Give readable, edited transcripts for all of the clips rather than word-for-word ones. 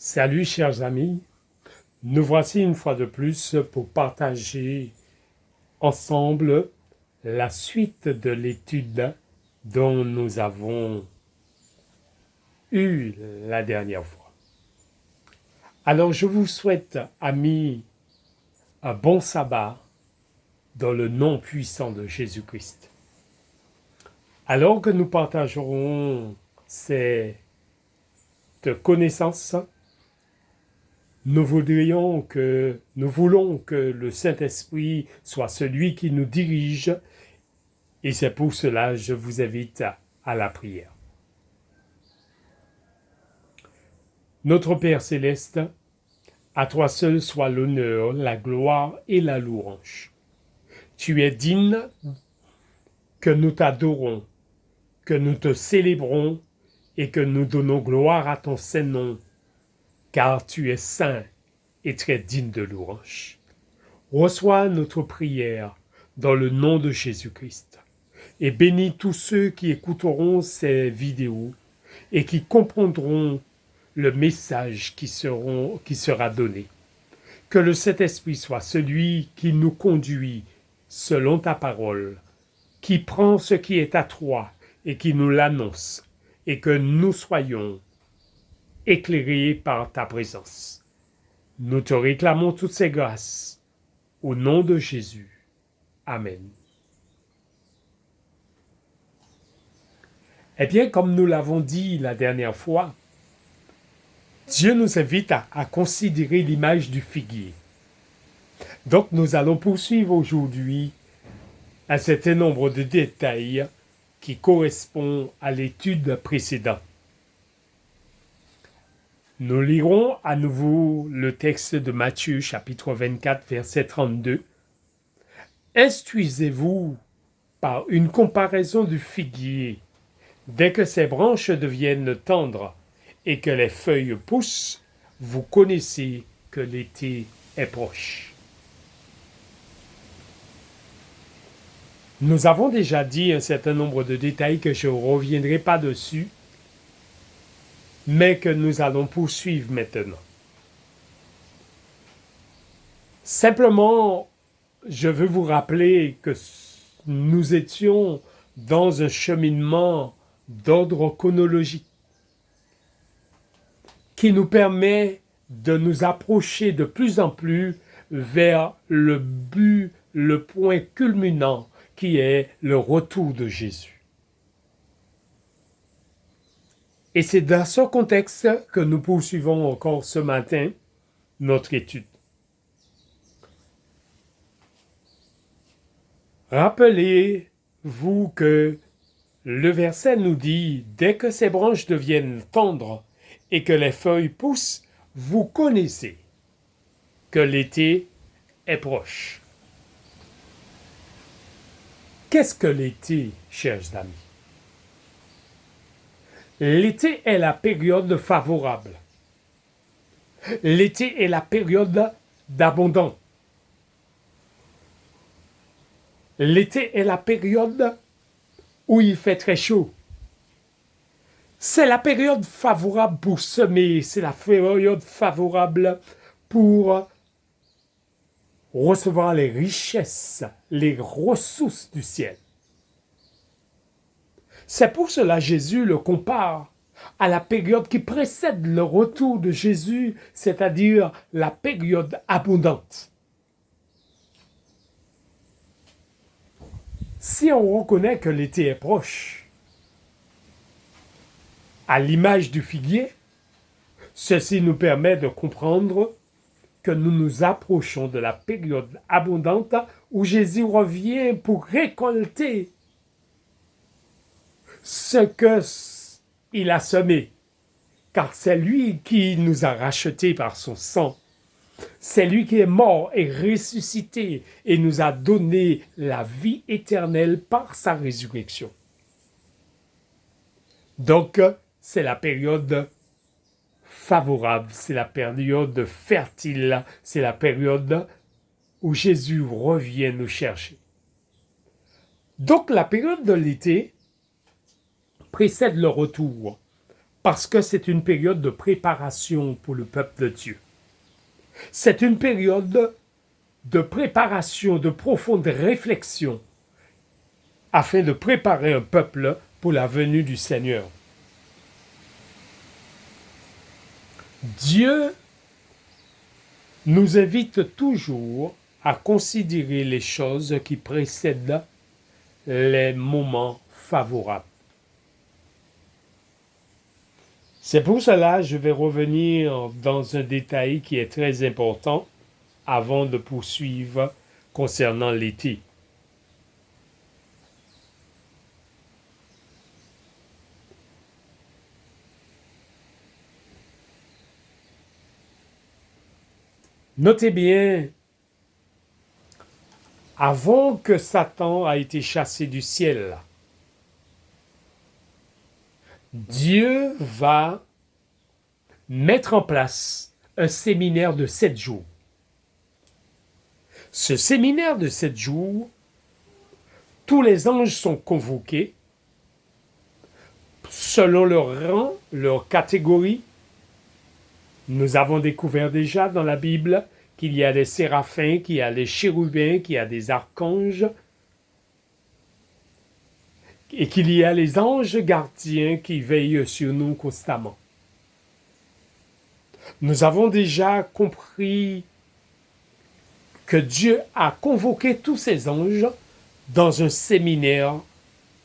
Salut chers amis, nous voici une fois de plus pour partager ensemble la suite de l'étude dont nous avons eu la dernière fois. Alors je vous souhaite, amis, un bon sabbat dans le nom puissant de Jésus-Christ. Alors que nous partagerons cette connaissance, nous voulons que le Saint-Esprit soit celui qui nous dirige, et c'est pour cela que je vous invite à la prière. Notre Père céleste, à toi seul soit l'honneur, la gloire et la louange. Tu es digne que nous t'adorons, que nous te célébrons et que nous donnons gloire à ton saint nom, car tu es saint et très digne de louange. Reçois notre prière dans le nom de Jésus-Christ et bénis tous ceux qui écouteront ces vidéos et qui comprendront le message qui sera donné. Que le Saint-Esprit soit celui qui nous conduit selon ta parole, qui prend ce qui est à toi et qui nous l'annonce, et que nous soyons éclairés par ta présence. Nous te réclamons toutes ces grâces, au nom de Jésus. Amen. Eh bien, comme nous l'avons dit la dernière fois, Dieu nous invite à considérer l'image du figuier. Donc, nous allons poursuivre aujourd'hui un certain nombre de détails qui correspondent à l'étude précédente. Nous lirons à nouveau le texte de Matthieu, chapitre 24, verset 32. « Instruisez-vous par une comparaison du figuier. Dès que ses branches deviennent tendres et que les feuilles poussent, vous connaissez que l'été est proche. » Nous avons déjà dit un certain nombre de détails que je ne reviendrai pas dessus, mais que nous allons poursuivre maintenant. Simplement, je veux vous rappeler que nous étions dans un cheminement d'ordre chronologique qui nous permet de nous approcher de plus en plus vers le but, le point culminant qui est le retour de Jésus. Et c'est dans ce contexte que nous poursuivons encore ce matin notre étude. Rappelez-vous que le verset nous dit « Dès que ces branches deviennent tendres et que les feuilles poussent, vous connaissez que l'été est proche. » Qu'est-ce que l'été, chers amis? L'été est la période favorable. L'été est la période d'abondance. L'été est la période où il fait très chaud. C'est la période favorable pour semer, c'est la période favorable pour recevoir les richesses, les ressources du ciel. C'est pour cela que Jésus le compare à la période qui précède le retour de Jésus, c'est-à-dire la période abondante. Si on reconnaît que l'été est proche, à l'image du figuier, ceci nous permet de comprendre que nous nous approchons de la période abondante où Jésus revient pour récolter ce qu'il a semé, car c'est lui qui nous a rachetés par son sang. C'est lui qui est mort et ressuscité et nous a donné la vie éternelle par sa résurrection. Donc, c'est la période favorable, c'est la période fertile, c'est la période où Jésus revient nous chercher. Donc, la période de l'été précède le retour. Parce que c'est une période de préparation pour le peuple de Dieu. C'est une période de préparation, de profonde réflexion, afin de préparer un peuple pour la venue du Seigneur. Dieu nous invite toujours à considérer les choses qui précèdent les moments favorables. C'est pour cela que je vais revenir dans un détail qui est très important avant de poursuivre concernant l'été. Notez bien, avant que Satan a été chassé du ciel, Dieu va mettre en place un séminaire de 7 jours. Ce séminaire de 7 jours, tous les anges sont convoqués selon leur rang, leur catégorie. Nous avons découvert déjà dans la Bible qu'il y a des séraphins, qu'il y a des chérubins, qu'il y a des archanges et qu'il y a les anges gardiens qui veillent sur nous constamment. Nous avons déjà compris que Dieu a convoqué tous ces anges dans un séminaire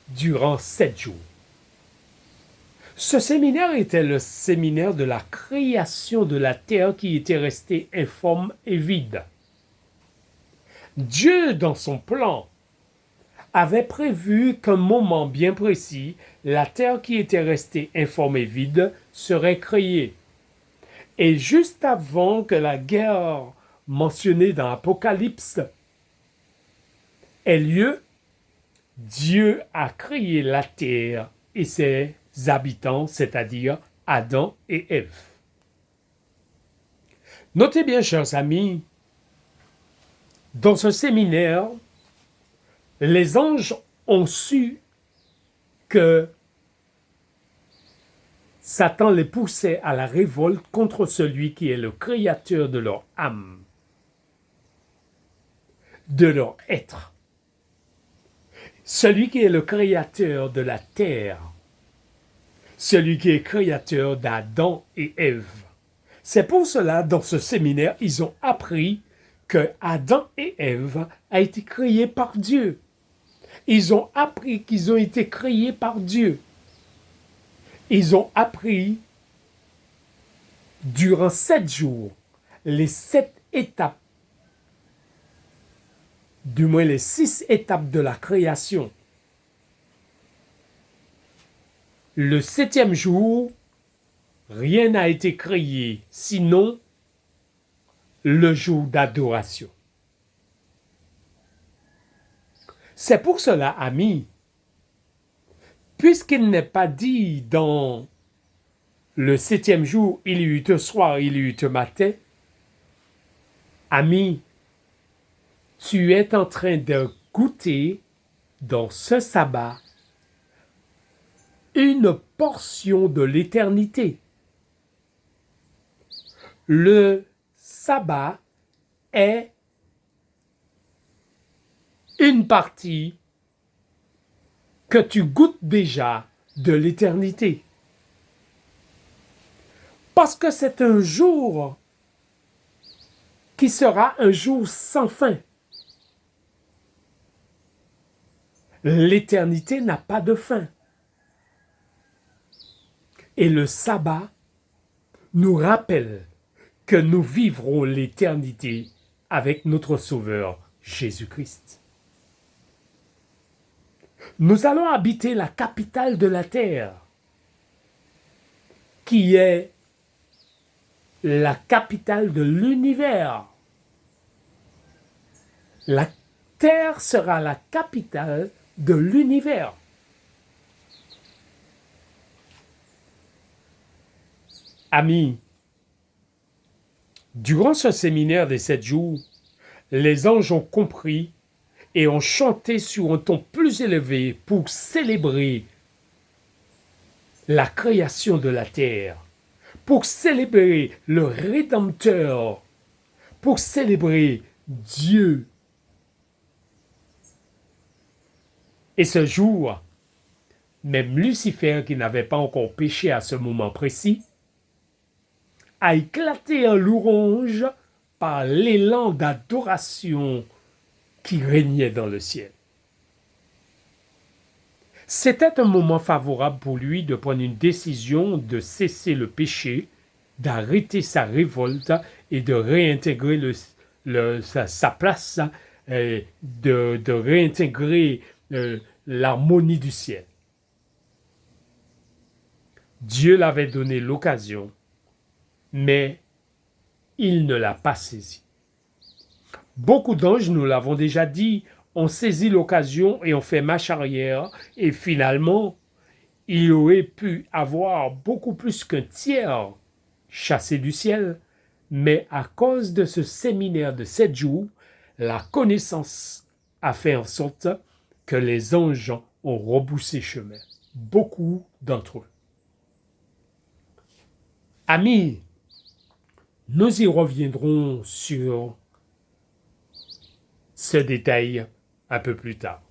durant 7 jours. Ce séminaire était le séminaire de la création de la terre qui était restée informe et vide. Dieu, dans son plan, avait prévu qu'un moment bien précis, la terre qui était restée informe et vide serait créée. Et juste avant que la guerre mentionnée dans l'Apocalypse ait lieu, Dieu a créé la terre et ses habitants, c'est-à-dire Adam et Ève. Notez bien, chers amis, dans ce séminaire, les anges ont su que Satan les poussait à la révolte contre celui qui est le créateur de leur âme, de leur être. Celui qui est le créateur de la terre, celui qui est créateur d'Adam et Ève. C'est pour cela, dans ce séminaire, ils ont appris que Adam et Ève a été créés par Dieu. Ils ont appris qu'ils ont été créés par Dieu. Ils ont appris durant 7 jours les 7 étapes, du moins les 6 étapes de la création. Le 7e jour, rien n'a été créé, sinon le jour d'adoration. C'est pour cela, amis, puisqu'il n'est pas dit dans le 7e jour, il y eut un soir, il y eut un matin, ami, tu es en train de goûter dans ce sabbat une portion de l'éternité. Le sabbat est une partie que tu goûtes déjà de l'éternité. Parce que c'est un jour qui sera un jour sans fin. L'éternité n'a pas de fin. Et le sabbat nous rappelle que nous vivrons l'éternité avec notre Sauveur Jésus-Christ. Nous allons habiter la capitale de la terre, qui est la capitale de l'univers. La terre sera la capitale de l'univers. Amis, durant ce séminaire des 7 jours, les anges ont compris et ont chanté sur un ton plus élevé pour célébrer la création de la terre, pour célébrer le Rédempteur, pour célébrer Dieu. Et ce jour, même Lucifer, qui n'avait pas encore péché à ce moment précis, a éclaté en louange par l'élan d'adoration qui régnait dans le ciel. C'était un moment favorable pour lui de prendre une décision de cesser le péché, d'arrêter sa révolte et de réintégrer sa place, de réintégrer l'harmonie du ciel. Dieu l'avait donné l'occasion, mais il ne l'a pas saisi. Beaucoup d'anges, nous l'avons déjà dit, ont saisi l'occasion et ont fait marche arrière, et finalement, il aurait pu avoir beaucoup plus qu'un tiers chassé du ciel, mais à cause de ce séminaire de 7 jours, la connaissance a fait en sorte que les anges ont rebroussé chemin. Beaucoup d'entre eux. Amis, nous y reviendrons sur ce détail un peu plus tard.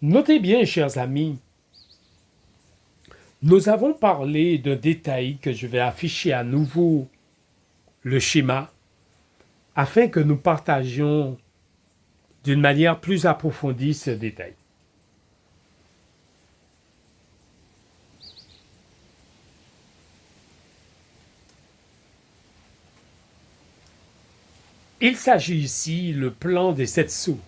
Notez bien, chers amis, nous avons parlé d'un détail que je vais afficher à nouveau le schéma afin que nous partagions d'une manière plus approfondie ce détail. Il s'agit ici le plan des 7 sceaux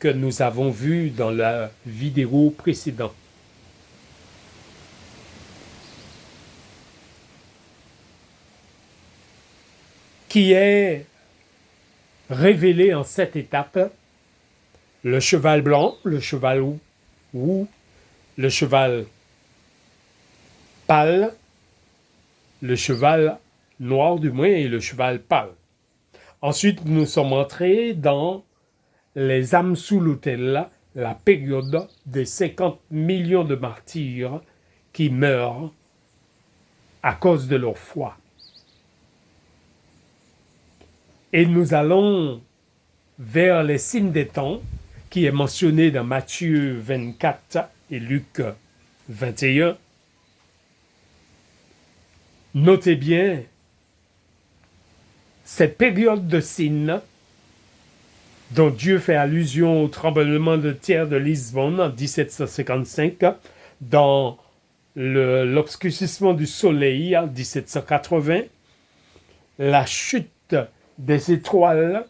que nous avons vu dans la vidéo précédente. Qui est révélé en 7 étapes: le cheval blanc, le cheval roux, le cheval pâle, le cheval noir du moins et le cheval pâle. Ensuite, nous sommes entrés dans les âmes sous l'autel, la période des 50 millions de martyrs qui meurent à cause de leur foi. Et nous allons vers les signes des temps, qui est mentionné dans Matthieu 24 et Luc 21. Notez bien cette période de signes dont Dieu fait allusion au tremblement de terre de Lisbonne en 1755, dans l'obscurcissement du soleil en 1780, la chute des étoiles,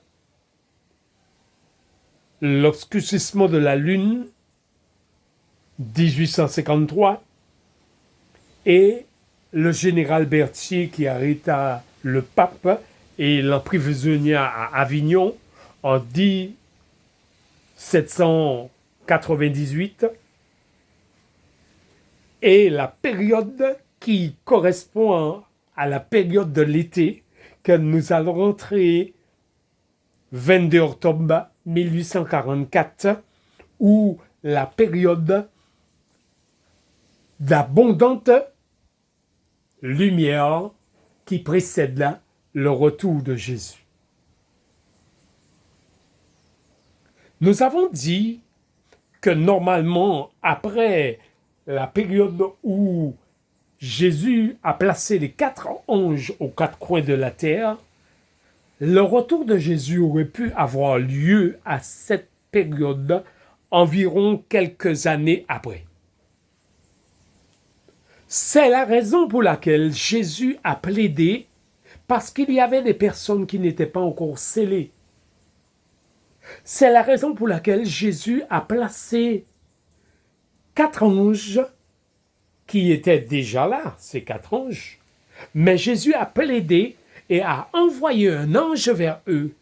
l'obscurcissement de la lune, 1853, et le général Berthier qui arrêta le pape et l'emprisonna à Avignon en 1798, et la période qui correspond à la période de l'été que nous allons rentrer 22 octobre 1844, où la période d'abondante lumière qui précède le retour de Jésus. Nous avons dit que normalement, après la période où Jésus a placé les 4 anges aux 4 coins de la terre, le retour de Jésus aurait pu avoir lieu à cette période environ quelques années après. C'est la raison pour laquelle Jésus a plaidé, parce qu'il y avait des personnes qui n'étaient pas encore scellées. C'est la raison pour laquelle Jésus a placé 4 anges qui étaient déjà là, ces 4 anges. Mais Jésus a plaidé et a envoyé un ange vers eux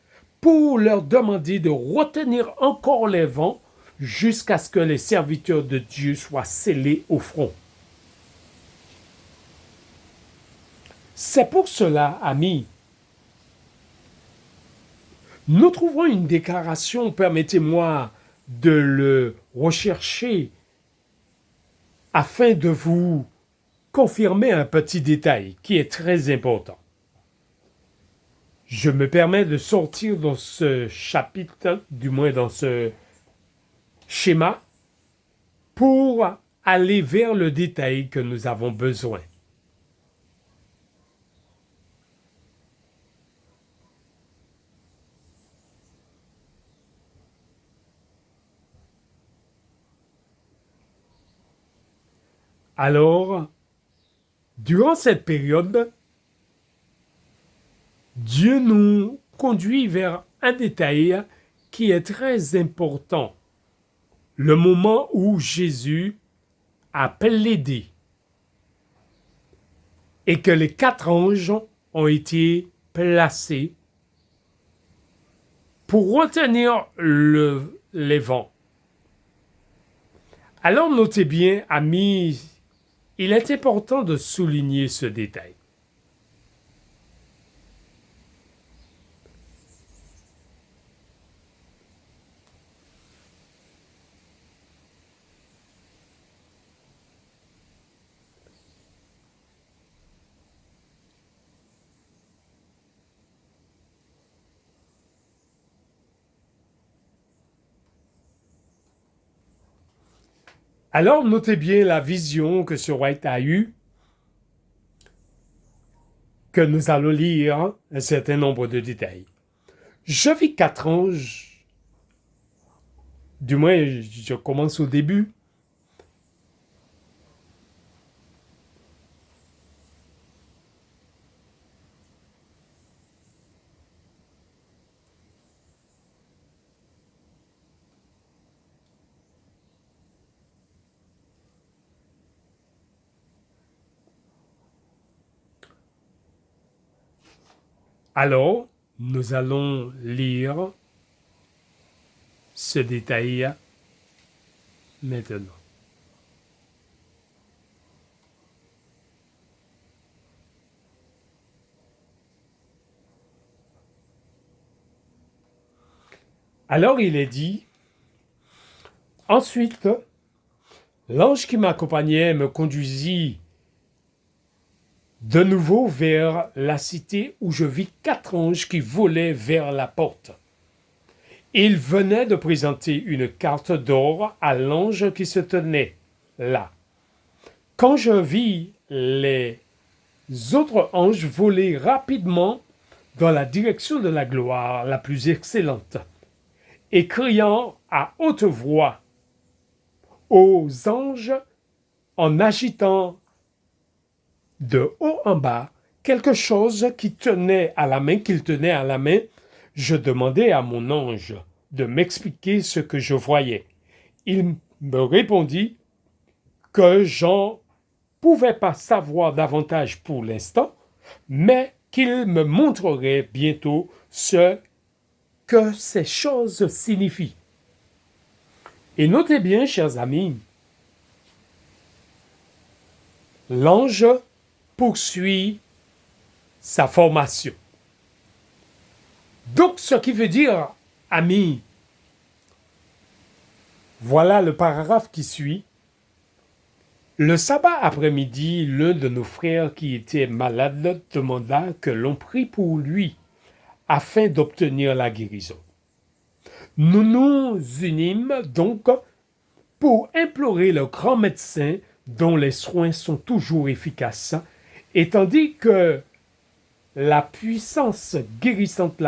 pour leur demander de retenir encore les vents jusqu'à ce que les serviteurs de Dieu soient scellés au front. C'est pour cela, amis, nous trouvons une déclaration, permettez-moi de le rechercher afin de vous confirmer un petit détail qui est très important. Je me permets de sortir dans ce chapitre, du moins dans ce schéma, pour aller vers le détail que nous avons besoin. Alors, durant cette période, Dieu nous conduit vers un détail qui est très important. Le moment où Jésus a plaidé et que les 4 anges ont été placés pour retenir les vents. Alors notez bien, amis, il est important de souligner ce détail. Alors notez bien la vision que ce roi a eue, que nous allons lire un certain nombre de détails. Je vis 4 anges, du moins je commence au début. Alors, nous allons lire ce détail maintenant. Alors il est dit, ensuite, l'ange qui m'accompagnait me conduisit de nouveau vers la cité où je vis 4 anges qui volaient vers la porte. Ils venaient de présenter une carte d'or à l'ange qui se tenait là. Quand je vis les autres anges voler rapidement dans la direction de la gloire la plus excellente, et criant à haute voix aux anges en agitant de haut en bas quelque chose qu'ils tenaient à la main, je demandai à mon ange de m'expliquer ce que je voyais. Il me répondit que j'en pouvais pas savoir davantage pour l'instant, mais qu'il me montrerait bientôt ce que ces choses signifient. Et notez bien, chers amis, l'ange poursuit sa formation. Donc, ce qui veut dire, amis, voilà le paragraphe qui suit. Le sabbat après-midi, l'un de nos frères qui était malade demanda que l'on prie pour lui afin d'obtenir la guérison. Nous nous unîmes donc pour implorer le grand médecin dont les soins sont toujours efficaces, et tandis que la puissante guérissante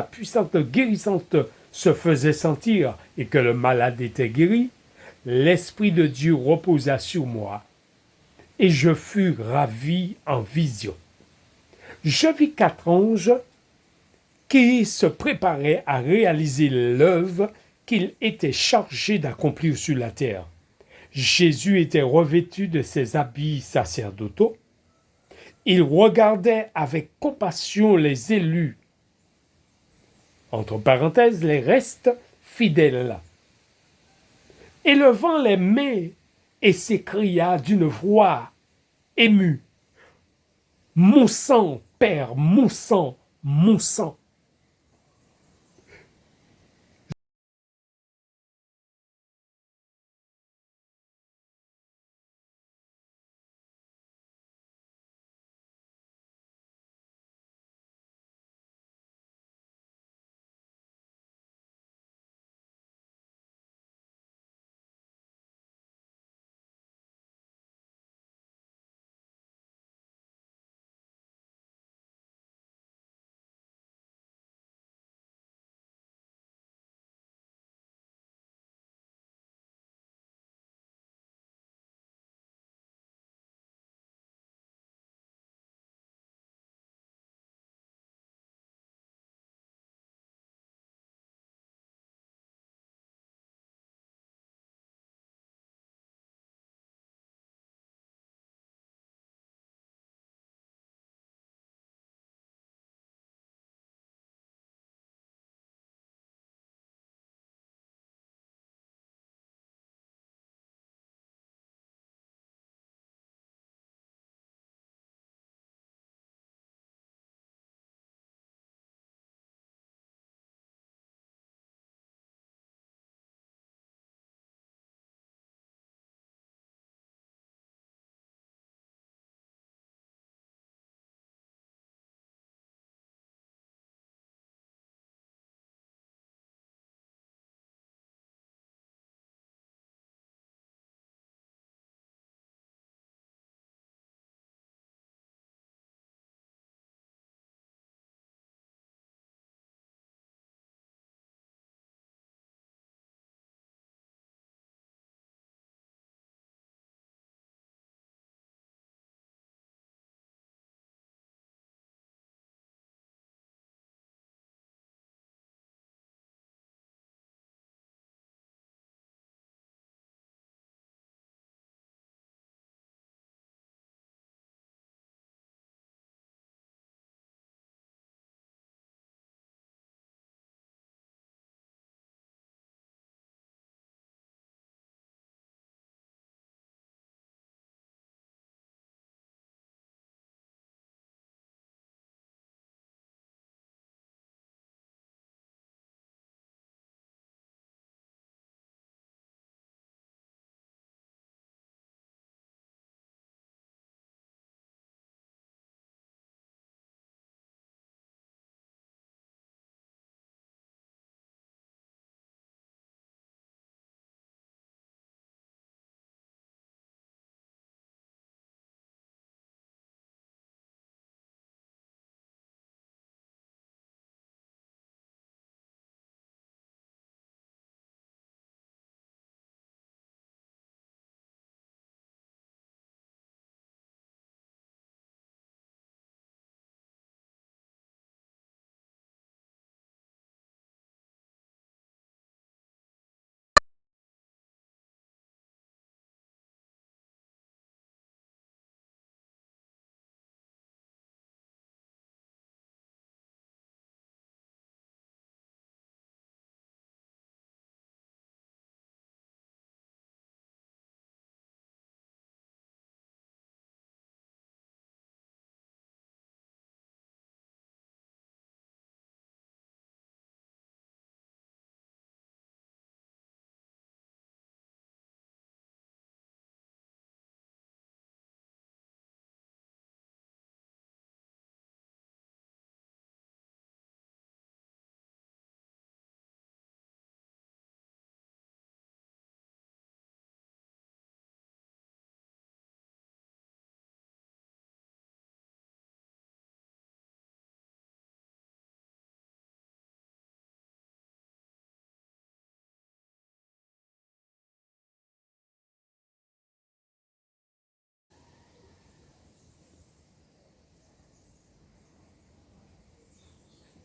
se faisait sentir et que le malade était guéri, l'Esprit de Dieu reposa sur moi et je fus ravi en vision. Je vis 4 anges qui se préparaient à réaliser l'œuvre qu'ils étaient chargés d'accomplir sur la terre. Jésus était revêtu de ses habits sacerdotaux. Il regardait avec compassion les élus, entre parenthèses, les restes fidèles, élevant les mains et s'écria d'une voix émue, « Mon sang, Père, mon sang, mon sang !»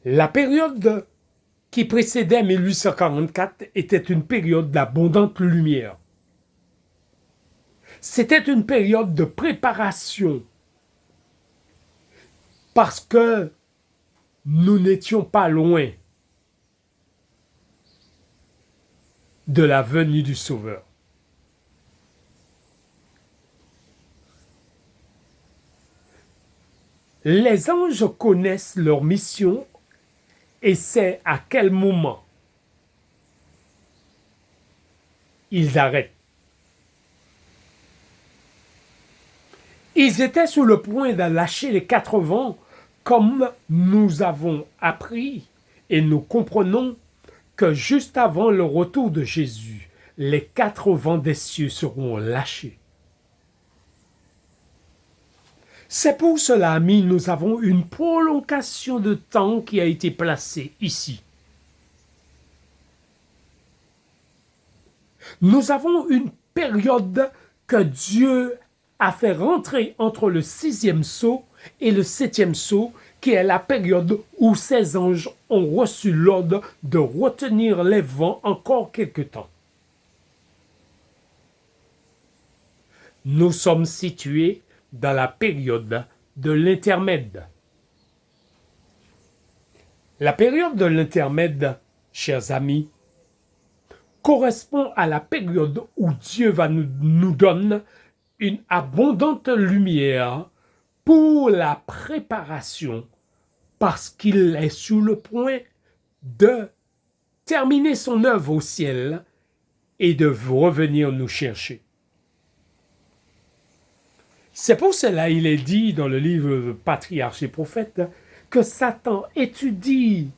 La période qui précédait 1844 était une période d'abondante lumière. C'était une période de préparation parce que nous n'étions pas loin de la venue du Sauveur. Les anges connaissent leur mission et c'est à quel moment ils arrêtent. Ils étaient sur le point de lâcher les 4 vents, comme nous avons appris et nous comprenons que juste avant le retour de Jésus, les 4 vents des cieux seront lâchés. C'est pour cela, amis, nous avons une prolongation de temps qui a été placée ici. Nous avons une période que Dieu a fait rentrer entre le 6e sceau et le 7e sceau, qui est la période où ces anges ont reçu l'ordre de retenir les vents encore quelque temps. Nous sommes situés dans la période de l'intermède. La période de l'intermède, chers amis, correspond à la période où Dieu va nous donner une abondante lumière pour la préparation, parce qu'il est sur le point de terminer son œuvre au ciel et de revenir nous chercher. C'est pour cela qu'il est dit dans le livre Patriarches et Prophètes que Satan étudie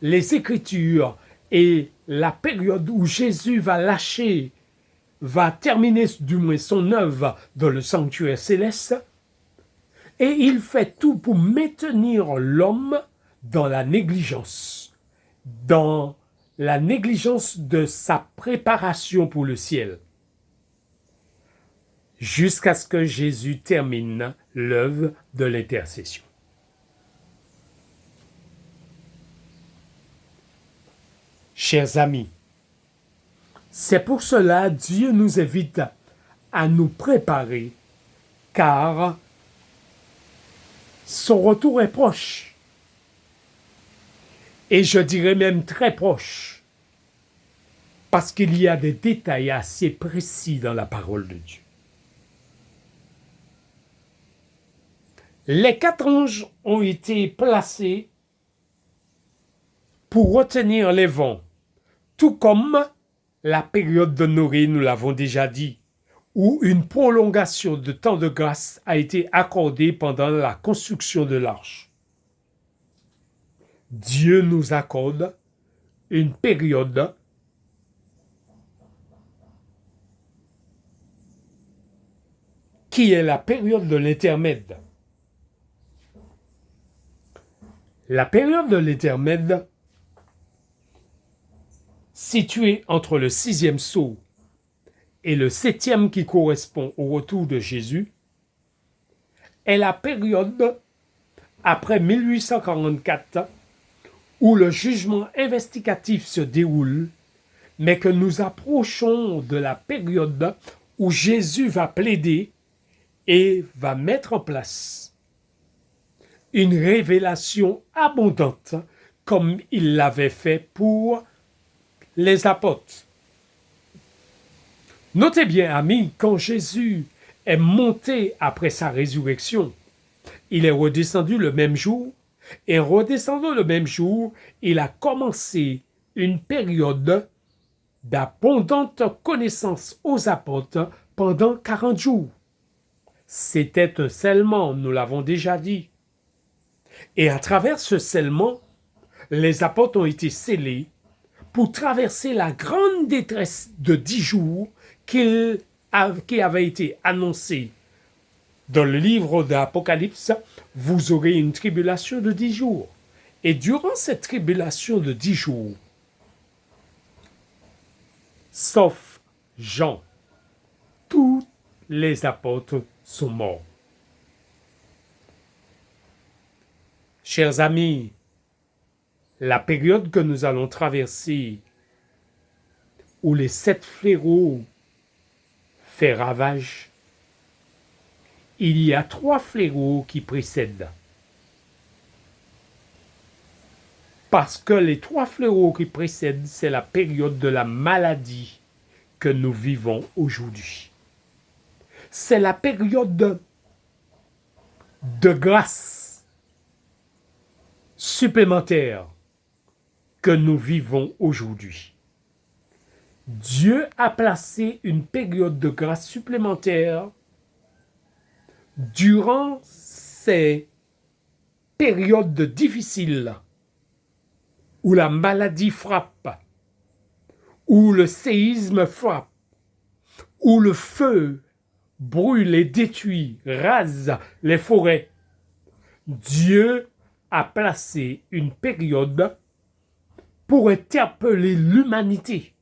les Écritures et la période où Jésus va terminer du moins son œuvre dans le sanctuaire céleste, et il fait tout pour maintenir l'homme dans la négligence de sa préparation pour le ciel, jusqu'à ce que Jésus termine l'œuvre de l'intercession. Chers amis, c'est pour cela que Dieu nous invite à nous préparer, car son retour est proche. Et je dirais même très proche, parce qu'il y a des détails assez précis dans la parole de Dieu. Les 4 anges ont été placés pour retenir les vents, tout comme la période de Noé, nous l'avons déjà dit, où une prolongation de temps de grâce a été accordée pendant la construction de l'arche. Dieu nous accorde une période qui est la période de l'intermède. La période de l'intermède, située entre le 6e sceau et le 7e qui correspond au retour de Jésus, est la période après 1844 où le jugement investigatif se déroule, mais que nous approchons de la période où Jésus va plaider et va mettre en place une révélation abondante comme il l'avait fait pour les apôtres. Notez bien, amis, quand Jésus est monté après sa résurrection, il est redescendu le même jour, et redescendant le même jour, il a commencé une période d'abondante connaissance aux apôtres pendant 40 jours. C'était un scellement, nous l'avons déjà dit. Et à travers ce scellement, les apôtres ont été scellés pour traverser la grande détresse de 10 jours qui avait été annoncée dans le livre d'Apocalypse. Vous aurez une tribulation de 10 jours. Et durant cette tribulation de 10 jours, sauf Jean, tous les apôtres sont morts. Chers amis, la période que nous allons traverser, où les 7 fléaux font ravage, il y a 3 fléaux qui précèdent. Parce que les 3 fléaux qui précèdent, c'est la période de la maladie que nous vivons aujourd'hui. C'est la période de grâce supplémentaire que nous vivons aujourd'hui. Dieu a placé une période de grâce supplémentaire durant ces périodes difficiles où la maladie frappe, où le séisme frappe, où le feu brûle et détruit, rase les forêts. Dieu a placé une période pour interpeller l'humanité.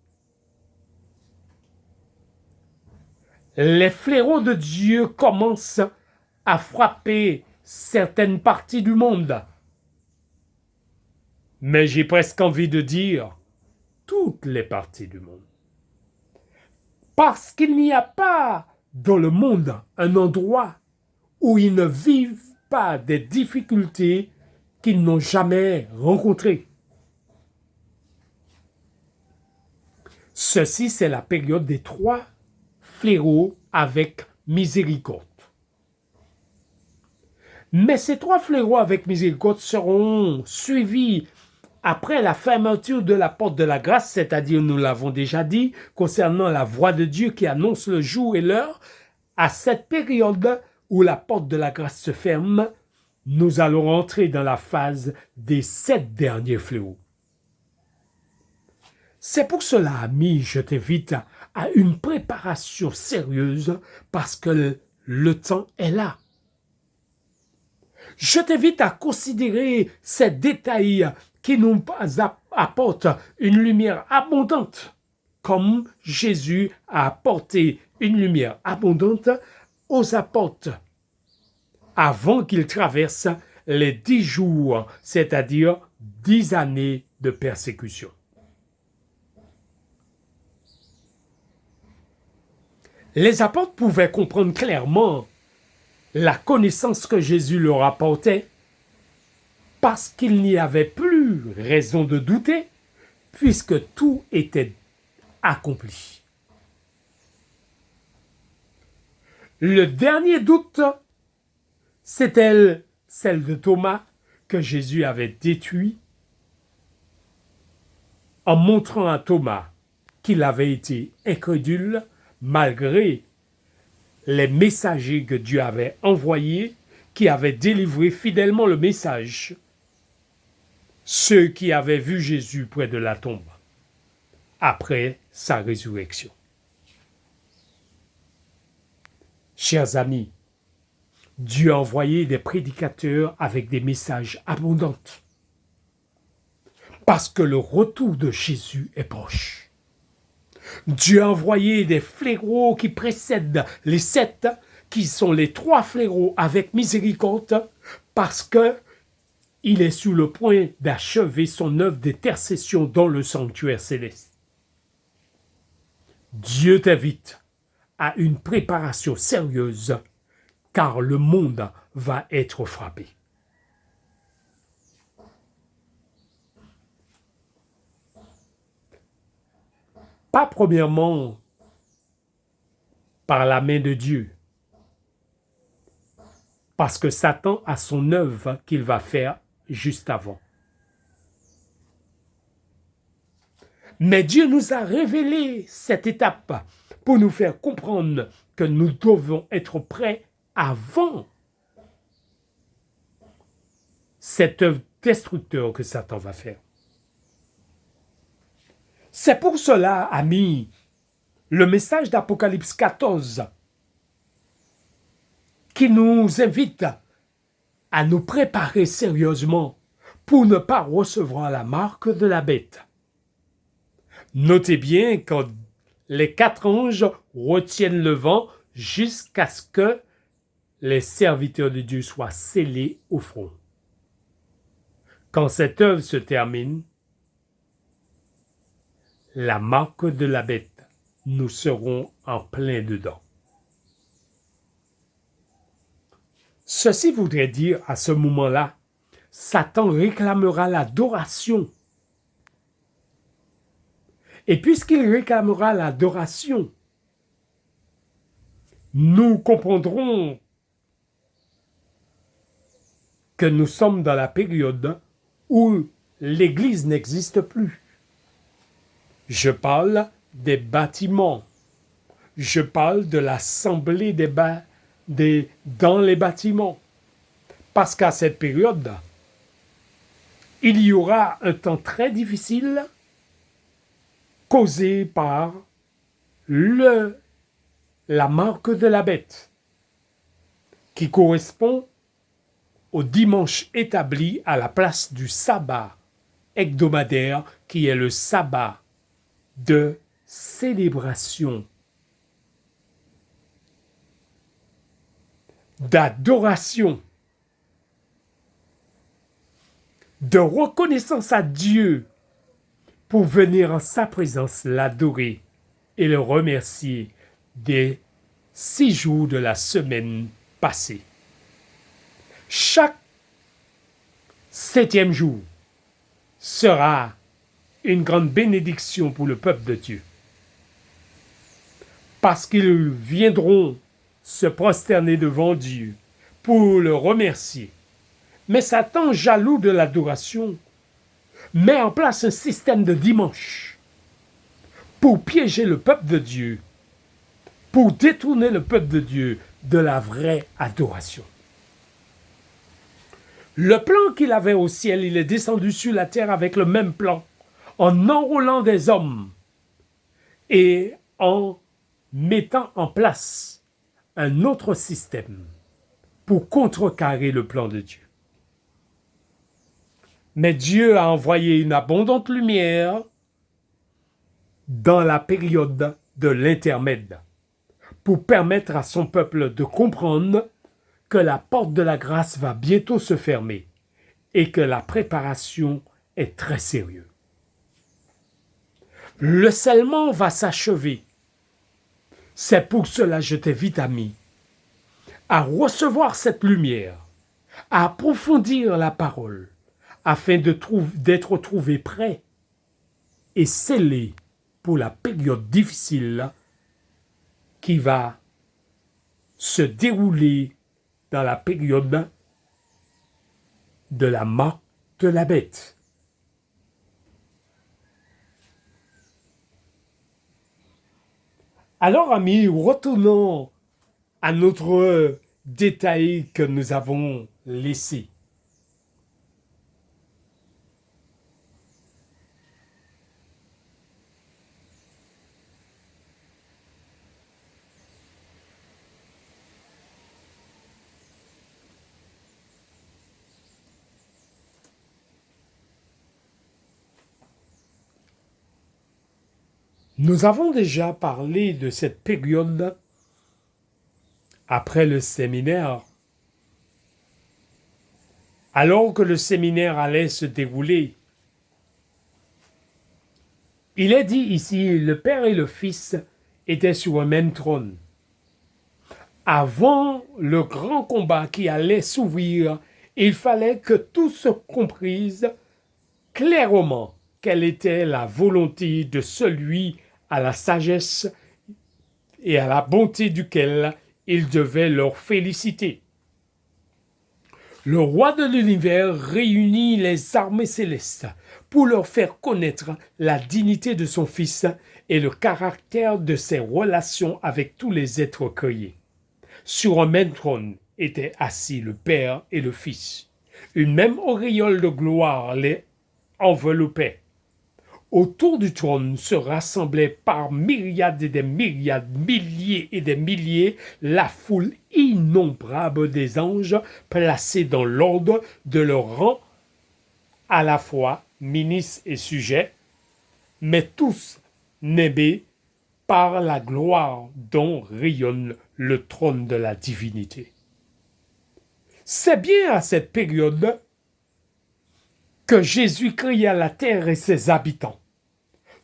Les fléaux de Dieu commencent à frapper certaines parties du monde. Mais j'ai presque envie de dire toutes les parties du monde. Parce qu'il n'y a pas dans le monde un endroit où ils ne vivent pas des difficultés qu'ils n'ont jamais rencontrées. Ceci, c'est la période des 3 fléaux avec miséricorde. Mais ces 3 fléaux avec miséricorde seront suivis après la fermeture de la porte de la grâce, c'est-à-dire, nous l'avons déjà dit, concernant la voix de Dieu qui annonce le jour et l'heure. À cette période où la porte de la grâce se ferme, nous allons entrer dans la phase des 7 derniers fléaux. C'est pour cela, ami, je t'invite à une préparation sérieuse parce que le temps est là. Je t'invite à considérer ces détails qui nous apportent une lumière abondante, comme Jésus a apporté une lumière abondante aux apôtres avant qu'ils traversent les 10 jours, c'est-à-dire 10 années de persécution. Les apôtres pouvaient comprendre clairement la connaissance que Jésus leur apportait parce qu'il n'y avait plus raison de douter puisque tout était accompli. Le dernier doute, c'était celle de Thomas que Jésus avait détruit en montrant à Thomas qu'il avait été incrédule malgré les messagers que Dieu avait envoyés, qui avaient délivré fidèlement le message, ceux qui avaient vu Jésus près de la tombe, après sa résurrection. Chers amis, Dieu a envoyé des prédicateurs avec des messages abondants, parce que le retour de Jésus est proche. Dieu a envoyé des fléaux qui précèdent les 7, qui sont les 3 fléaux avec miséricorde, parce que il est sur le point d'achever son œuvre d'intercession dans le sanctuaire céleste. Dieu t'invite à une préparation sérieuse, car le monde va être frappé. Pas premièrement par la main de Dieu, parce que Satan a son œuvre qu'il va faire juste avant. Mais Dieu nous a révélé cette étape pour nous faire comprendre que nous devons être prêts avant cette œuvre destructeur que Satan va faire. C'est pour cela, amis, le message d'Apocalypse 14 qui nous invite à nous préparer sérieusement pour ne pas recevoir la marque de la bête. Notez bien que les 4 anges retiennent le vent jusqu'à ce que les serviteurs de Dieu soient scellés au front. Quand cette œuvre se termine, la marque de la bête, nous serons en plein dedans. Ceci voudrait dire à ce moment-là, Satan réclamera l'adoration. Et puisqu'il réclamera l'adoration, nous comprendrons que nous sommes dans la période où l'Église n'existe plus. Je parle des bâtiments. Je parle de l'assemblée dans les bâtiments. Parce qu'à cette période, il y aura un temps très difficile causé par la marque de la bête, qui correspond au dimanche établi à la place du sabbat hebdomadaire, qui est le sabbat de célébration, d'adoration, de reconnaissance à Dieu pour venir en sa présence l'adorer et le remercier des 6 jours de la semaine passée. Chaque 7e jour sera une grande bénédiction pour le peuple de Dieu. Parce qu'ils viendront se prosterner devant Dieu pour le remercier. Mais Satan, jaloux de l'adoration, met en place un système de dimanche pour piéger le peuple de Dieu, pour détourner le peuple de Dieu de la vraie adoration. Le plan qu'il avait au ciel, il est descendu sur la terre avec le même plan, en enrôlant des hommes et en mettant en place un autre système pour contrecarrer le plan de Dieu. Mais Dieu a envoyé une abondante lumière dans la période de l'intermède pour permettre à son peuple de comprendre que la porte de la grâce va bientôt se fermer et que la préparation est très sérieuse. Le scellement va s'achever. C'est pour cela que je t'invite, ami, à recevoir cette lumière, à approfondir la parole, afin d'être trouvé prêt et scellé pour la période difficile qui va se dérouler dans la période de la marque de la bête. Alors, amis, retournons à notre détail que nous avons laissé. Nous avons déjà parlé de cette période après le séminaire. Alors que le séminaire allait se dérouler, il est dit ici, le Père et le Fils étaient sur un même trône. Avant le grand combat qui allait s'ouvrir, il fallait que tous se comprisent clairement quelle était la volonté de celui à la sagesse et à la bonté duquel il devait leur féliciter. Le roi de l'univers réunit les armées célestes pour leur faire connaître la dignité de son Fils et le caractère de ses relations avec tous les êtres créés. Sur un même trône étaient assis le Père et le Fils. Une même auréole de gloire les enveloppait. Autour du trône se rassemblait par myriades et des myriades, milliers et des milliers, la foule innombrable des anges placés dans l'ordre de leur rang, à la fois ministres et sujets, mais tous nimbés par la gloire dont rayonne le trône de la divinité. C'est bien à cette période que Jésus créa la terre et ses habitants.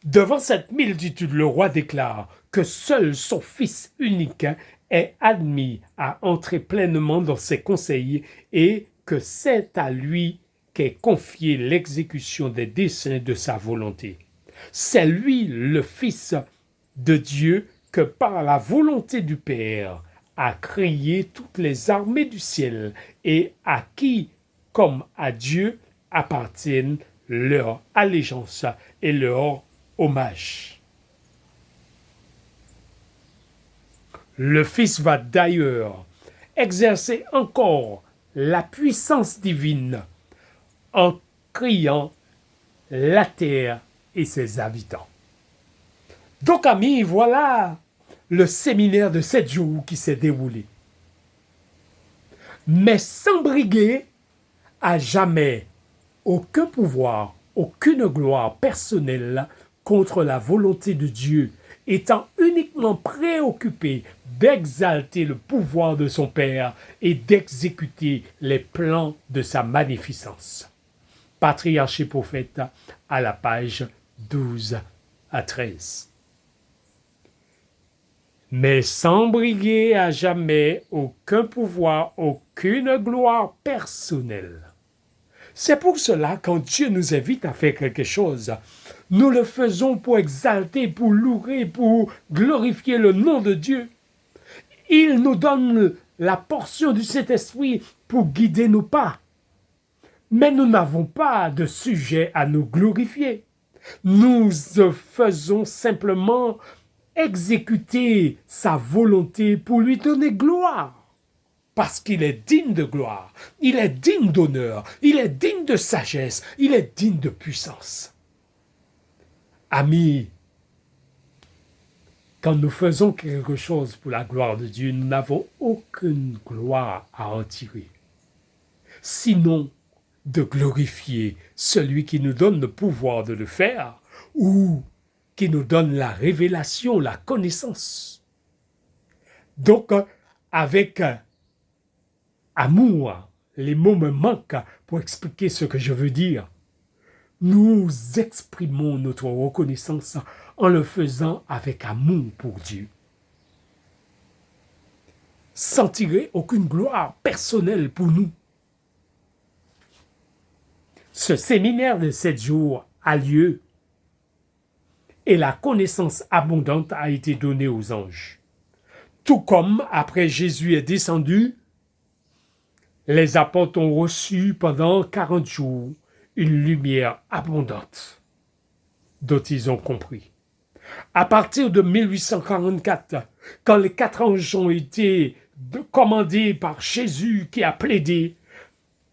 Devant cette multitude, le roi déclare que seul son Fils unique est admis à entrer pleinement dans ses conseils et que c'est à lui qu'est confiée l'exécution des desseins de sa volonté. C'est lui, le Fils de Dieu, que par la volonté du Père a créé toutes les armées du ciel et à qui, comme à Dieu, appartiennent leur allégeance et leur hommage. Le Fils va d'ailleurs exercer encore la puissance divine en créant la terre et ses habitants. Donc, amis, voilà le séminaire de 7 jours qui s'est déroulé. Mais sans briguer à jamais aucun pouvoir, aucune gloire personnelle contre la volonté de Dieu, étant uniquement préoccupé d'exalter le pouvoir de son Père et d'exécuter les plans de sa magnificence. Patriarche et prophète à la page 12 à 13. Mais sans briguer à jamais aucun pouvoir, aucune gloire personnelle. C'est pour cela, quand Dieu nous invite à faire quelque chose, nous le faisons pour exalter, pour louer, pour glorifier le nom de Dieu. Il nous donne la portion du Saint-Esprit pour guider nos pas. Mais nous n'avons pas de sujet à nous glorifier. Nous faisons simplement exécuter sa volonté pour lui donner gloire. Parce qu'il est digne de gloire, il est digne d'honneur, il est digne de sagesse, il est digne de puissance. Amis, quand nous faisons quelque chose pour la gloire de Dieu, nous n'avons aucune gloire à en tirer. Sinon, de glorifier celui qui nous donne le pouvoir de le faire ou qui nous donne la révélation, la connaissance. Donc, avec amour, les mots me manquent pour expliquer ce que je veux dire. Nous exprimons notre reconnaissance en le faisant avec amour pour Dieu. Sans tirer aucune gloire personnelle pour nous. Ce séminaire de 7 jours a lieu et la connaissance abondante a été donnée aux anges. Tout comme, après Jésus est descendu, les apôtres ont reçu pendant 40 jours une lumière abondante dont ils ont compris. À partir de 1844, quand les 4 anges ont été commandés par Jésus qui a plaidé,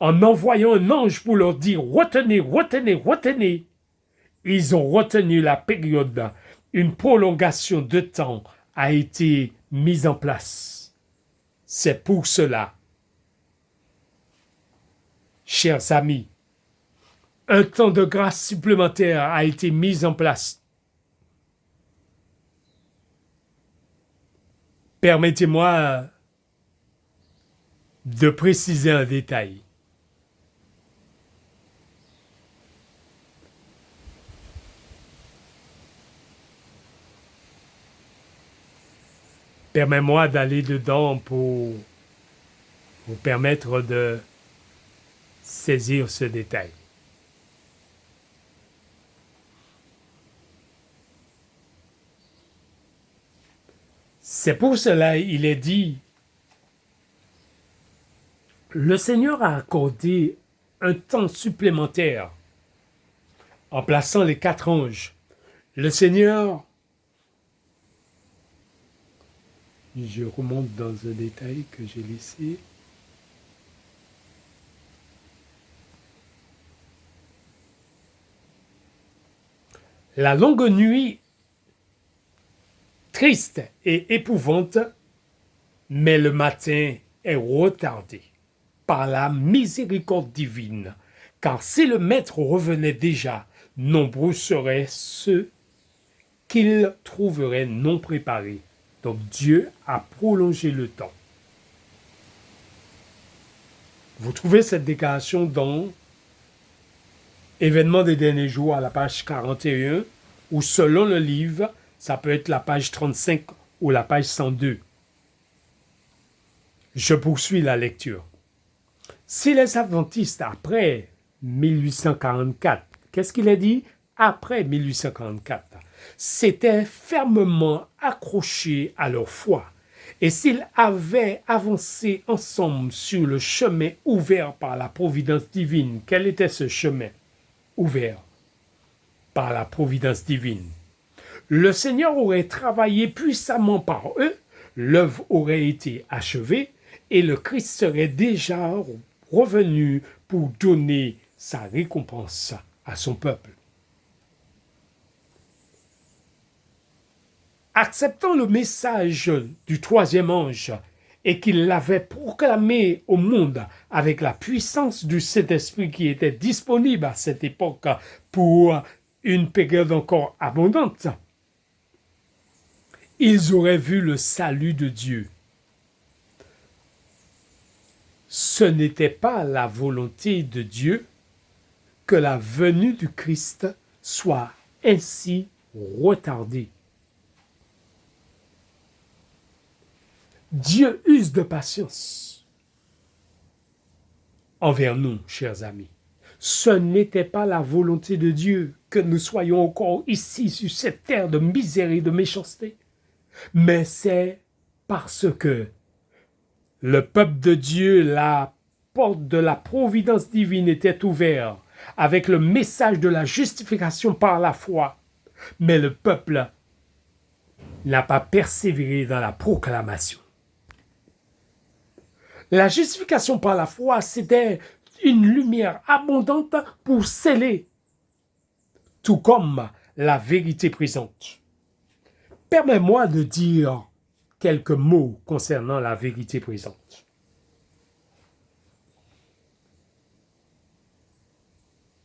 en envoyant un ange pour leur dire « retenez, retenez, retenez », ils ont retenu la période. Une prolongation de temps a été mise en place. C'est pour cela, chers amis, un temps de grâce supplémentaire a été mis en place. Permettez-moi de préciser un détail. Permets-moi d'aller dedans pour vous permettre de saisir ce détail. C'est pour cela il est dit, le Seigneur a accordé un temps supplémentaire en plaçant les 4 anges. Le Seigneur, je remonte dans un détail que j'ai laissé. La longue nuit, triste et épouvante, mais le matin est retardé par la miséricorde divine, car si le Maître revenait déjà, nombreux seraient ceux qu'il trouverait non préparés. Donc Dieu a prolongé le temps. Vous trouvez cette déclaration dans Événements des derniers jours à la page 41, ou selon le livre, ça peut être la page 35 ou la page 102. Je poursuis la lecture. Si les adventistes, après 1844, qu'est-ce qu'il a dit? Après 1844, s'étaient fermement accrochés à leur foi, et s'ils avaient avancé ensemble sur le chemin ouvert par la providence divine, quel était ce chemin ouvert par la providence divine? Le Seigneur aurait travaillé puissamment par eux, l'œuvre aurait été achevée, et le Christ serait déjà revenu pour donner sa récompense à son peuple. Acceptant le message du troisième ange et qu'il l'avait proclamé au monde avec la puissance du Saint-Esprit qui était disponible à cette époque pour une période encore abondante, ils auraient vu le salut de Dieu. Ce n'était pas la volonté de Dieu que la venue du Christ soit ainsi retardée. Dieu use de patience envers nous, chers amis. Ce n'était pas la volonté de Dieu que nous soyons encore ici sur cette terre de misère et de méchanceté, mais c'est parce que le peuple de Dieu, la porte de la providence divine était ouverte avec le message de la justification par la foi, mais le peuple n'a pas persévéré dans la proclamation. La justification par la foi, c'était une lumière abondante pour sceller, tout comme la vérité présente. Permets-moi de dire quelques mots concernant la vérité présente.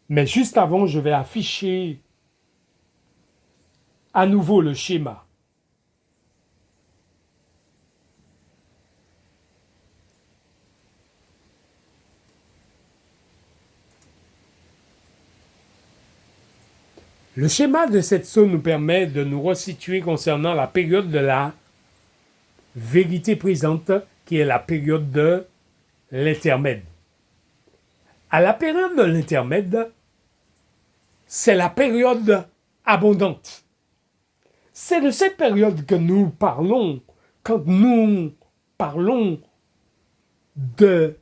Mais juste avant, je vais afficher à nouveau le schéma. Le schéma de cette zone nous permet de nous resituer concernant la période de la vérité présente, qui est la période de l'intermède. À la période de l'intermède, c'est la période abondante. C'est de cette période que nous parlons quand nous parlons de...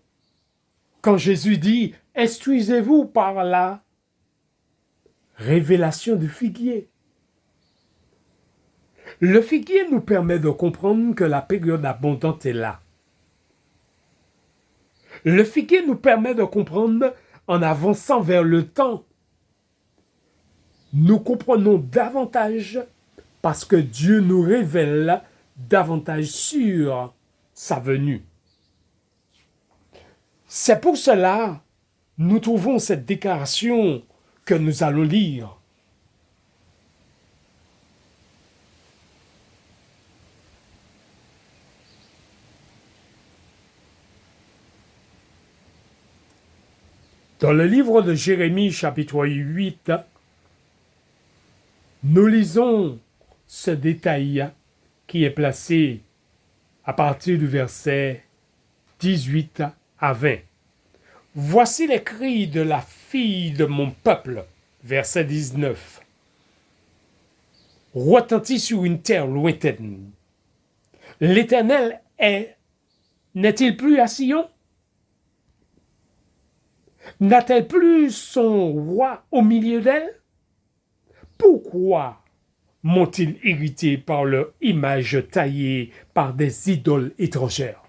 Quand Jésus dit « Instruisez-vous par la révélation du figuier ». Le figuier nous permet de comprendre que la période abondante est là. Le figuier nous permet de comprendre en avançant vers le temps. Nous comprenons davantage parce que Dieu nous révèle davantage sur sa venue. C'est pour cela que nous trouvons cette déclaration que nous allons lire. Dans le livre de Jérémie, chapitre 8, nous lisons ce détail qui est placé à partir du verset 18 à 20. Voici les cris de la fille de mon peuple, verset 19, retentit sur une terre lointaine. L'Éternel n'est-il plus à Sion? N'a-t-elle plus son roi au milieu d'elle? Pourquoi m'ont-ils irrité par leur image taillée par des idoles étrangères?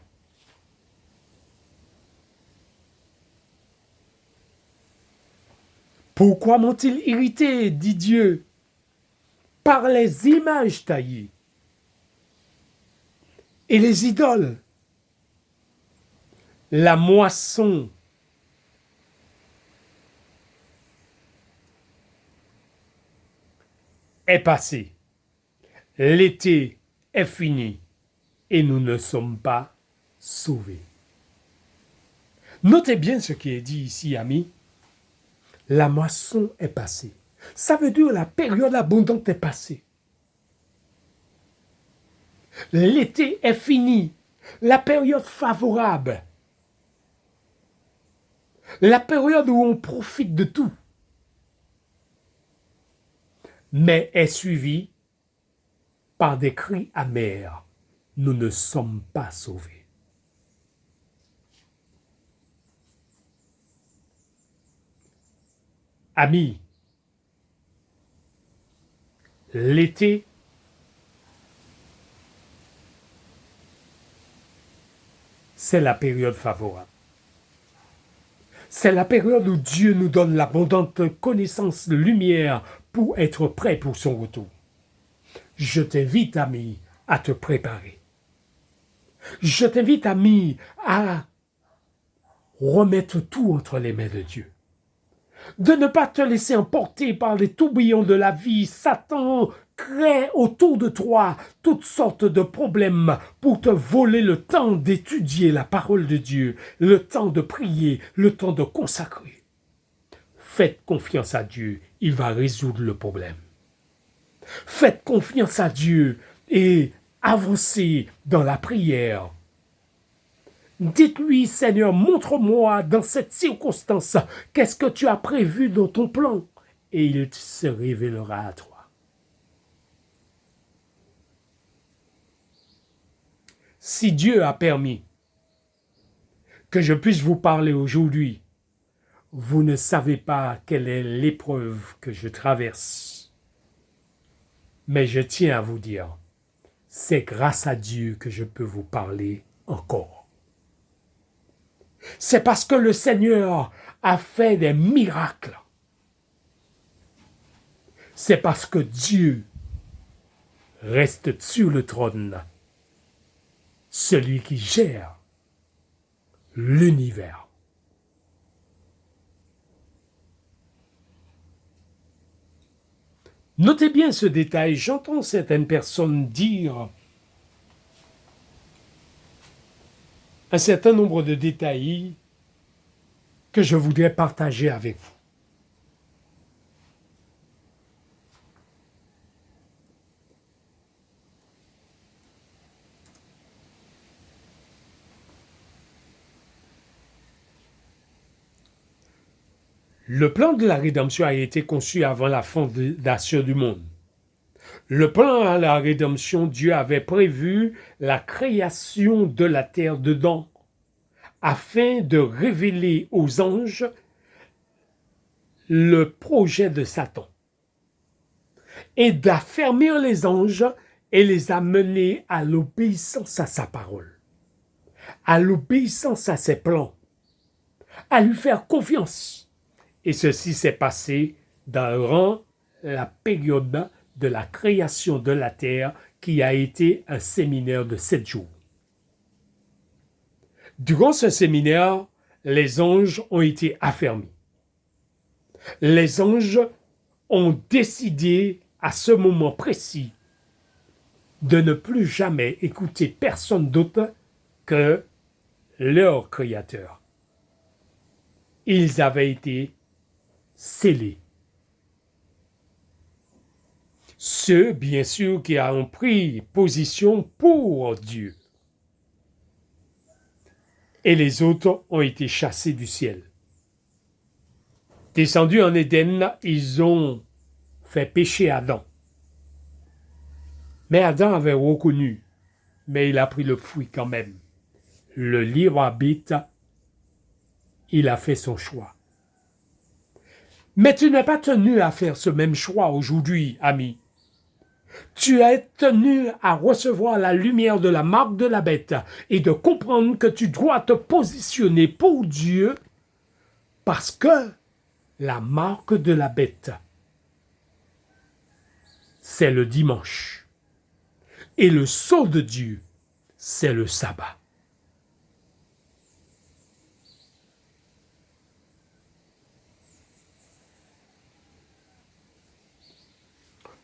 Pourquoi m'ont-ils irrité, dit Dieu, par les images taillées et les idoles? La moisson est passée, l'été est fini et nous ne sommes pas sauvés. Notez bien ce qui est dit ici, amis. La moisson est passée. Ça veut dire la période abondante est passée. L'été est fini. La période favorable. La période où on profite de tout. Mais est suivie par des cris amers. Nous ne sommes pas sauvés. Amis, l'été c'est la période favorable. C'est la période où Dieu nous donne l'abondante connaissance, lumière pour être prêt pour son retour. Je t'invite, ami, à te préparer. Je t'invite, ami, à remettre tout entre les mains de Dieu. De ne pas te laisser emporter par les tourbillons de la vie. Satan crée autour de toi toutes sortes de problèmes pour te voler le temps d'étudier la parole de Dieu, le temps de prier, le temps de consacrer. Faites confiance à Dieu, il va résoudre le problème. Faites confiance à Dieu et avancez dans la prière. Dites-lui, Seigneur, montre-moi dans cette circonstance, qu'est-ce que tu as prévu dans ton plan? Et il se révélera à toi. Si Dieu a permis que je puisse vous parler aujourd'hui, vous ne savez pas quelle est l'épreuve que je traverse. Mais je tiens à vous dire, c'est grâce à Dieu que je peux vous parler encore. C'est parce que le Seigneur a fait des miracles. C'est parce que Dieu reste sur le trône, celui qui gère l'univers. Notez bien ce détail, j'entends certaines personnes dire un certain nombre de détails que je voudrais partager avec vous. Le plan de la rédemption a été conçu avant la fondation du monde. Le plan de la rédemption, Dieu avait prévu la création de la terre dedans, afin de révéler aux anges le projet de Satan et d'affermir les anges et les amener à l'obéissance à sa parole, à l'obéissance à ses plans, à lui faire confiance. Et ceci s'est passé durant la période de la création de la terre qui a été un séminaire de 7 jours. Durant ce séminaire, les anges ont été affermis. Les anges ont décidé à ce moment précis de ne plus jamais écouter personne d'autre que leur Créateur. Ils avaient été scellés. Ceux, bien sûr, qui ont pris position pour Dieu. Et les autres ont été chassés du ciel. Descendus en Éden, ils ont fait pécher Adam. Mais Adam avait reconnu, mais il a pris le fruit quand même. Le libre arbitre, il a fait son choix. Mais tu n'es pas tenu à faire ce même choix aujourd'hui, ami. Tu es tenu à recevoir la lumière de la marque de la bête et de comprendre que tu dois te positionner pour Dieu parce que la marque de la bête, c'est le dimanche. Et le sceau de Dieu, c'est le sabbat.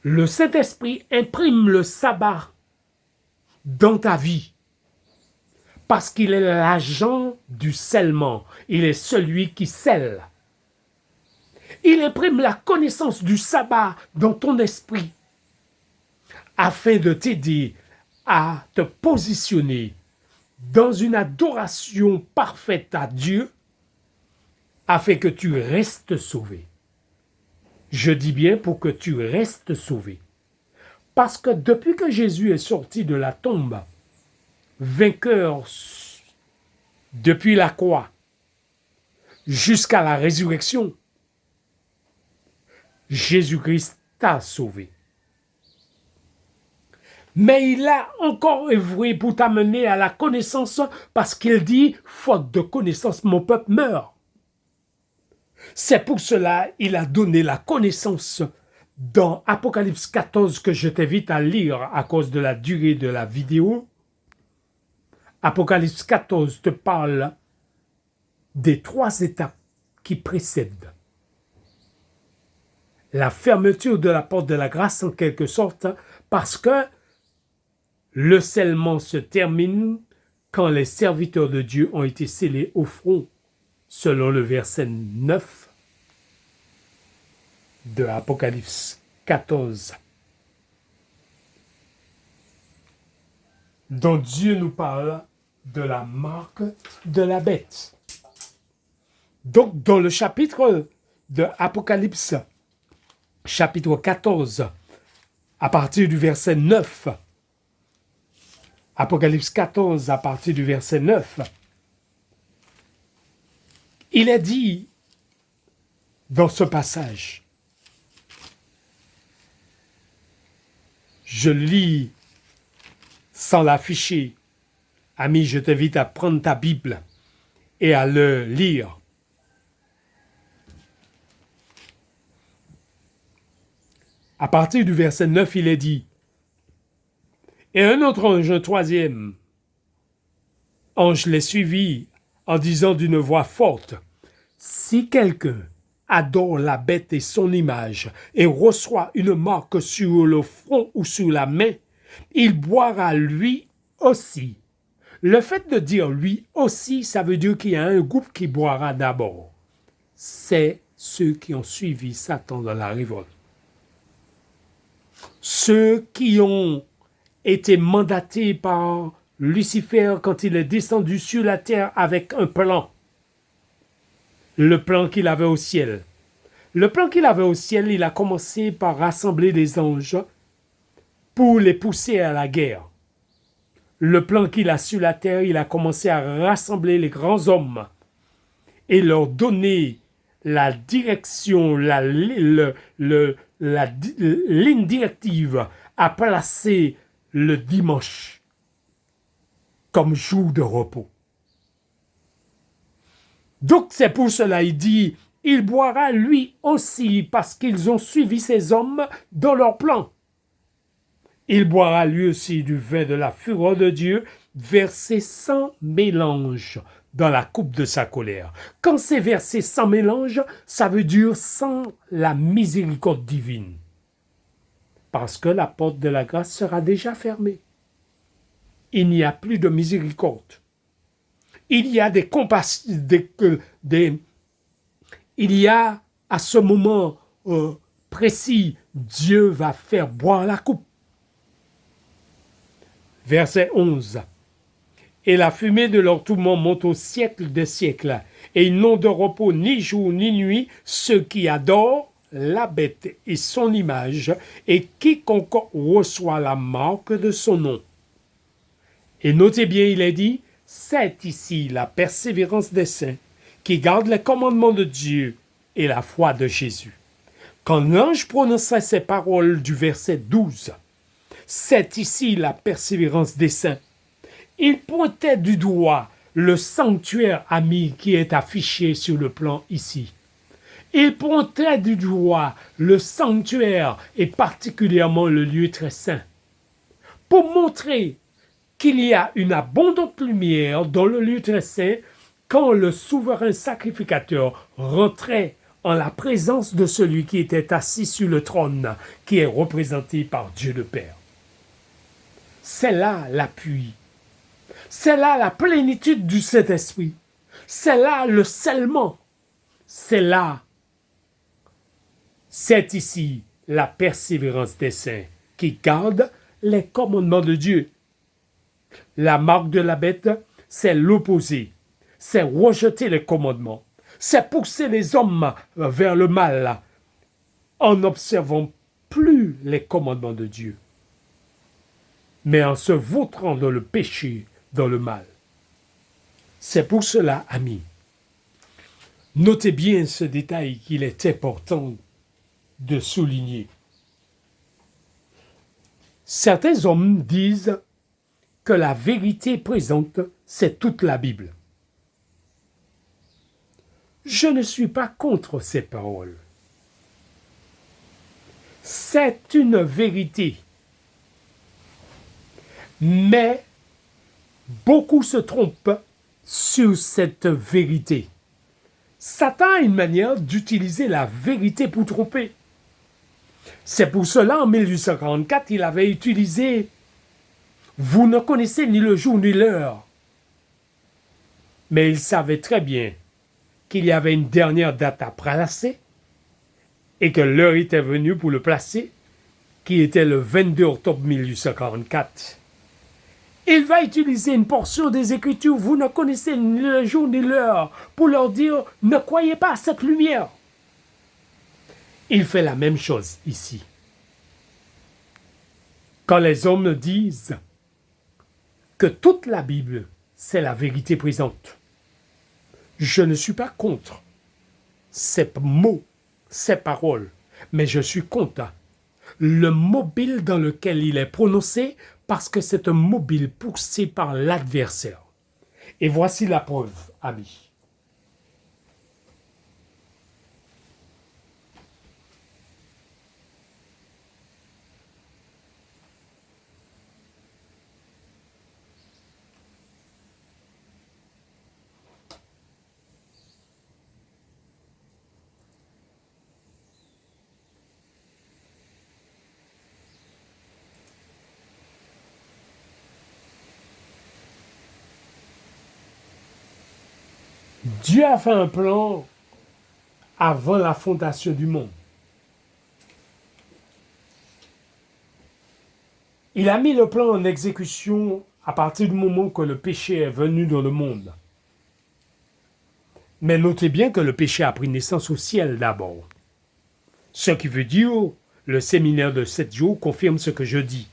Le Saint-Esprit imprime le sabbat dans ta vie parce qu'il est l'agent du scellement. Il est celui qui scelle. Il imprime la connaissance du sabbat dans ton esprit afin de t'aider à te positionner dans une adoration parfaite à Dieu afin que tu restes sauvé. Je dis bien pour que tu restes sauvé. Parce que depuis que Jésus est sorti de la tombe, vainqueur depuis la croix jusqu'à la résurrection, Jésus-Christ t'a sauvé. Mais il a encore œuvré pour t'amener à la connaissance parce qu'il dit, faute de connaissance, mon peuple meurt. C'est pour cela qu'il a donné la connaissance dans Apocalypse 14 que je t'invite à lire à cause de la durée de la vidéo. Apocalypse 14 te parle des 3 étapes qui précèdent la fermeture de la porte de la grâce en quelque sorte parce que le scellement se termine quand les serviteurs de Dieu ont été scellés au front, selon le verset 9 de Apocalypse 14. Dont Dieu nous parle de la marque de la bête. Donc, dans le chapitre de Apocalypse, chapitre 14, à partir du verset 9, Apocalypse 14, à partir du verset 9, il est dit dans ce passage, je lis sans l'afficher, ami, je t'invite à prendre ta Bible et à le lire. À partir du verset 9, il est dit, et un autre ange, un troisième ange les suivit en disant d'une voix forte, si quelqu'un adore la bête et son image et reçoit une marque sur le front ou sur la main, il boira lui aussi. Le fait de dire lui aussi, ça veut dire qu'il y a un groupe qui boira d'abord. C'est ceux qui ont suivi Satan dans la révolte. Ceux qui ont été mandatés par Lucifer quand il est descendu sur la terre avec un plan. Le plan qu'il avait au ciel. Le plan qu'il avait au ciel, il a commencé par rassembler les anges pour les pousser à la guerre. Le plan qu'il a sur la terre, il a commencé à rassembler les grands hommes et leur donner la direction, la ligne directive à placer le dimanche comme jour de repos. Donc c'est pour cela il dit, il boira lui aussi parce qu'ils ont suivi ces hommes dans leur plan. Il boira lui aussi du vin de la fureur de Dieu, versé sans mélange dans la coupe de sa colère. Quand c'est versé sans mélange, ça veut dire sans la miséricorde divine. Parce que la porte de la grâce sera déjà fermée. Il n'y a plus de miséricorde. Il y a des compassions, il y a à ce moment précis, Dieu va faire boire la coupe. Verset 11. Et la fumée de leur tourment monte au siècle des siècles, et ils n'ont de repos ni jour ni nuit, ceux qui adorent la bête et son image, et quiconque reçoit la marque de son nom. Et notez bien, il est dit, c'est ici la persévérance des saints, qui gardent les commandements de Dieu et la foi de Jésus. Quand l'ange prononçait ces paroles du verset 12, c'est ici la persévérance des saints. Il pointait du doigt le sanctuaire ami qui est affiché sur le plan ici. Il pointait du doigt le sanctuaire et particulièrement le lieu très saint. Pour montrer qu'il y a une abondante lumière dans le lieu très saint quand le souverain sacrificateur rentrait en la présence de celui qui était assis sur le trône, qui est représenté par Dieu le Père. C'est là l'appui. C'est là la plénitude du Saint-Esprit. C'est là le scellement. C'est là C'est ici la persévérance des saints qui gardent les commandements de Dieu. La marque de la bête, c'est l'opposé, c'est rejeter les commandements, c'est pousser les hommes vers le mal en n'observant plus les commandements de Dieu, mais en se vautrant dans le péché, dans le mal. C'est pour cela, amis, notez bien ce détail qu'il est important de souligner. Certains hommes disent que la vérité présente, c'est toute la Bible. Je ne suis pas contre ces paroles. C'est une vérité. Mais beaucoup se trompent sur cette vérité. Satan a une manière d'utiliser la vérité pour tromper. C'est pour cela, en 1844, il avait utilisé « Vous ne connaissez ni le jour ni l'heure ». Mais il savait très bien qu'il y avait une dernière date à placer et que l'heure était venue pour le placer, qui était le 22 octobre 1844. Il va utiliser une portion des Écritures, vous ne connaissez ni le jour ni l'heure, pour leur dire, ne croyez pas à cette lumière. Il fait la même chose ici. Quand les hommes disent que toute la Bible, c'est la vérité présente, je ne suis pas contre ces mots, ces paroles, mais je suis contre le mobile dans lequel il est prononcé, parce que c'est un mobile poussé par l'adversaire. Et voici la preuve, amis. Dieu a fait un plan avant la fondation du monde. Il a mis le plan en exécution à partir du moment que le péché est venu dans le monde. Mais notez bien que le péché a pris naissance au ciel d'abord. Ce qui veut dire, le séminaire de 7 jours confirme ce que je dis.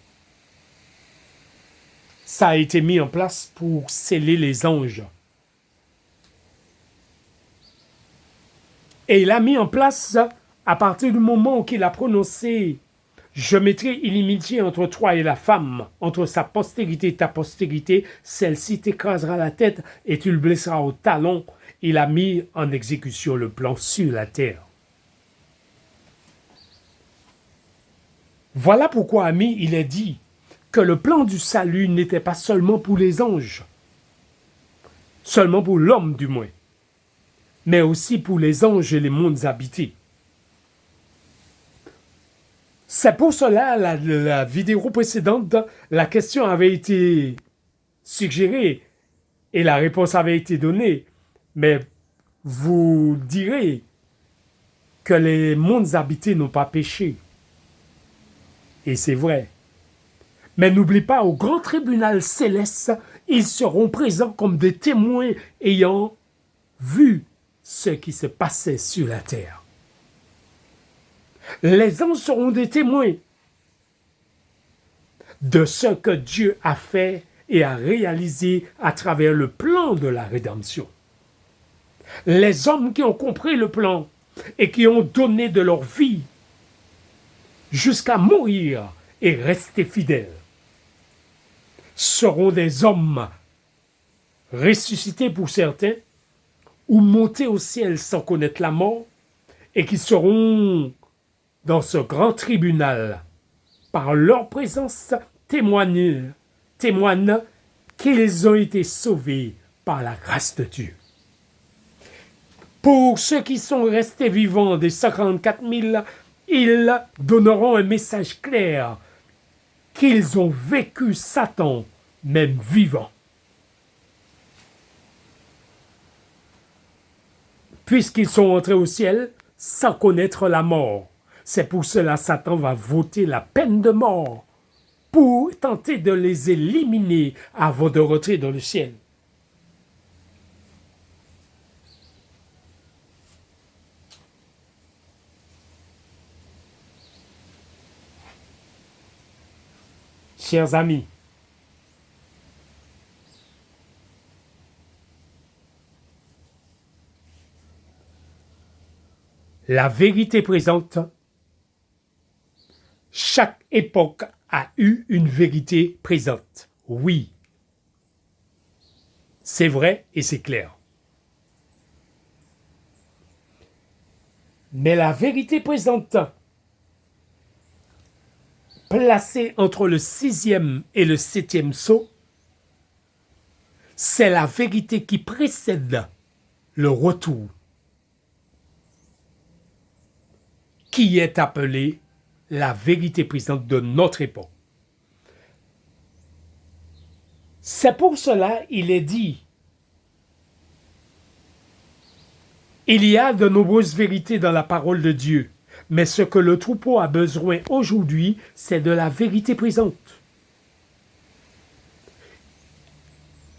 Ça a été mis en place pour sceller les anges. Et il a mis en place, à partir du moment où il a prononcé « Je mettrai inimitié entre toi et la femme, entre sa postérité et ta postérité, celle-ci t'écrasera la tête et tu le blesseras au talon. » Il a mis en exécution le plan sur la terre. Voilà pourquoi, amis, il est dit que le plan du salut n'était pas seulement pour les anges, seulement pour l'homme du moins, mais aussi pour les anges et les mondes habités. C'est pour cela, la vidéo précédente, la question avait été suggérée et la réponse avait été donnée. Mais vous direz que les mondes habités n'ont pas péché. Et c'est vrai. Mais n'oublie pas, au grand tribunal céleste, ils seront présents comme des témoins ayant vu ce qui se passait sur la terre. Les anges seront des témoins de ce que Dieu a fait et a réalisé à travers le plan de la rédemption. Les hommes qui ont compris le plan et qui ont donné de leur vie jusqu'à mourir et rester fidèles seront des hommes ressuscités pour certains ou montés au ciel sans connaître la mort et qui seront dans ce grand tribunal par leur présence témoignent qu'ils ont été sauvés par la grâce de Dieu. Pour ceux qui sont restés vivants des 54 000, ils donneront un message clair qu'ils ont vécu Satan même vivant. Puisqu'ils sont entrés au ciel sans connaître la mort, C'est pour cela que Satan va voter la peine de mort pour tenter de les éliminer avant de rentrer dans le ciel. Chers amis, la vérité présente, chaque époque a eu une vérité présente. Oui, c'est vrai et c'est clair. Mais la vérité présente, placée entre le 6e et le 7e sceau, c'est la vérité qui précède le retour, qui est appelée la vérité présente de notre époque. C'est pour cela qu'il est dit, il y a de nombreuses vérités dans la parole de Dieu, mais ce que le troupeau a besoin aujourd'hui, c'est de la vérité présente.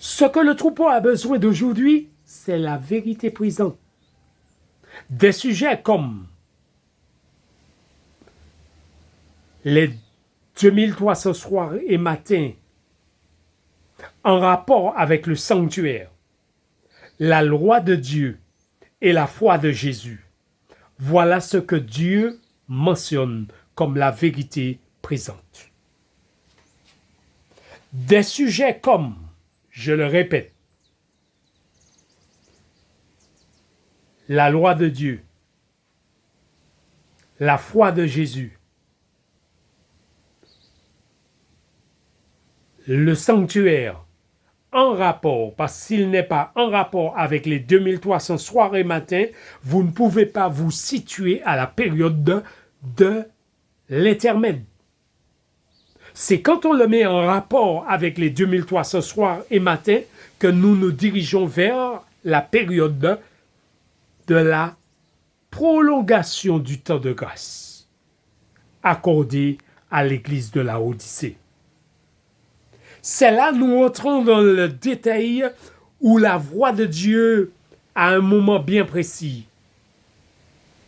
Ce que le troupeau a besoin d'aujourd'hui, c'est la vérité présente. Des sujets comme les 2300 soirs et matins en rapport avec le sanctuaire, la loi de Dieu et la foi de Jésus. Voilà ce que Dieu mentionne comme la vérité présente. Des sujets comme, je le répète, la loi de Dieu, la foi de Jésus, le sanctuaire, en rapport, parce que s'il n'est pas en rapport avec les 2300 soirs et matins, vous ne pouvez pas vous situer à la période de l'intermède. C'est quand on le met en rapport avec les 2300 soirs et matins que nous nous dirigeons vers la période de la prolongation du temps de grâce accordé à l'église de la Odyssée. C'est là nous entrons dans le détail où la voix de Dieu, à un moment bien précis,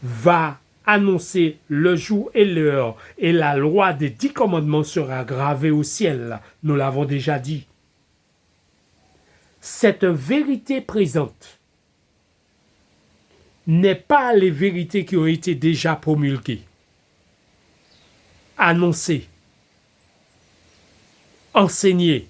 va annoncer le jour et l'heure, et la loi des 10 commandements sera gravée au ciel. Nous l'avons déjà dit. Cette vérité présente n'est pas les vérités qui ont été déjà promulguées, annoncées, enseignées,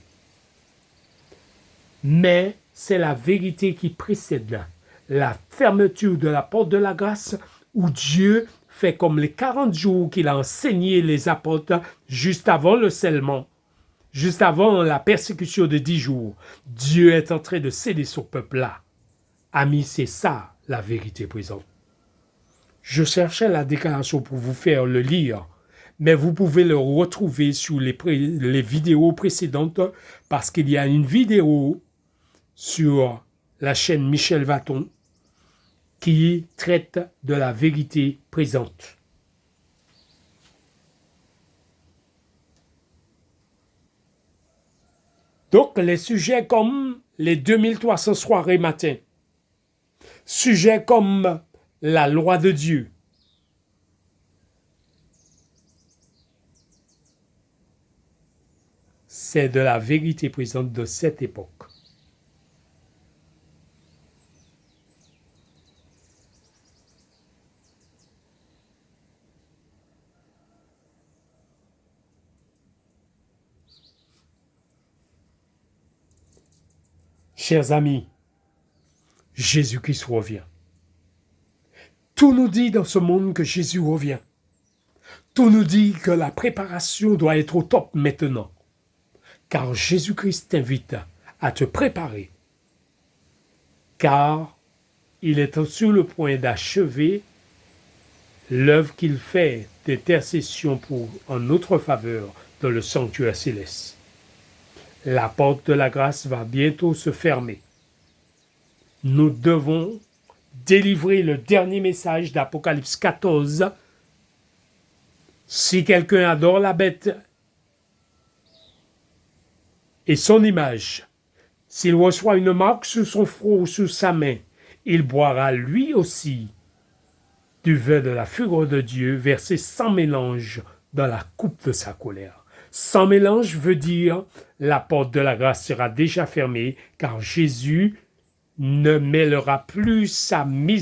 mais c'est la vérité qui précède la fermeture de la porte de la grâce où Dieu fait comme les 40 jours qu'il a enseigné les apôtres juste avant le scellement, juste avant la persécution de 10 jours. Dieu est en train de céder son peuple-là. Amis, c'est ça la vérité présente. Je cherchais la déclaration pour vous faire le lire, mais vous pouvez le retrouver sur les vidéos précédentes parce qu'il y a une vidéo sur la chaîne Michel Vaton qui traite de la vérité présente. Donc, les sujets comme les 2300 soirs et matins, sujets comme la loi de Dieu, c'est de la vérité présente de cette époque. Chers amis, Jésus-Christ revient. Tout nous dit dans ce monde que Jésus revient. Tout nous dit que la préparation doit être au top maintenant. Car Jésus-Christ t'invite à te préparer. Car il est sur le point d'achever l'œuvre qu'il fait d'intercession en notre faveur dans le sanctuaire céleste. La porte de la grâce va bientôt se fermer. Nous devons délivrer le dernier message d'Apocalypse 14 Si quelqu'un adore la bête et son image, s'il reçoit une marque sur son front ou sur sa main, il boira lui aussi du vin de la fureur de Dieu versé sans mélange dans la coupe de sa colère. Sans mélange veut dire la porte de la grâce sera déjà fermée car Jésus ne mêlera plus sa miséricorde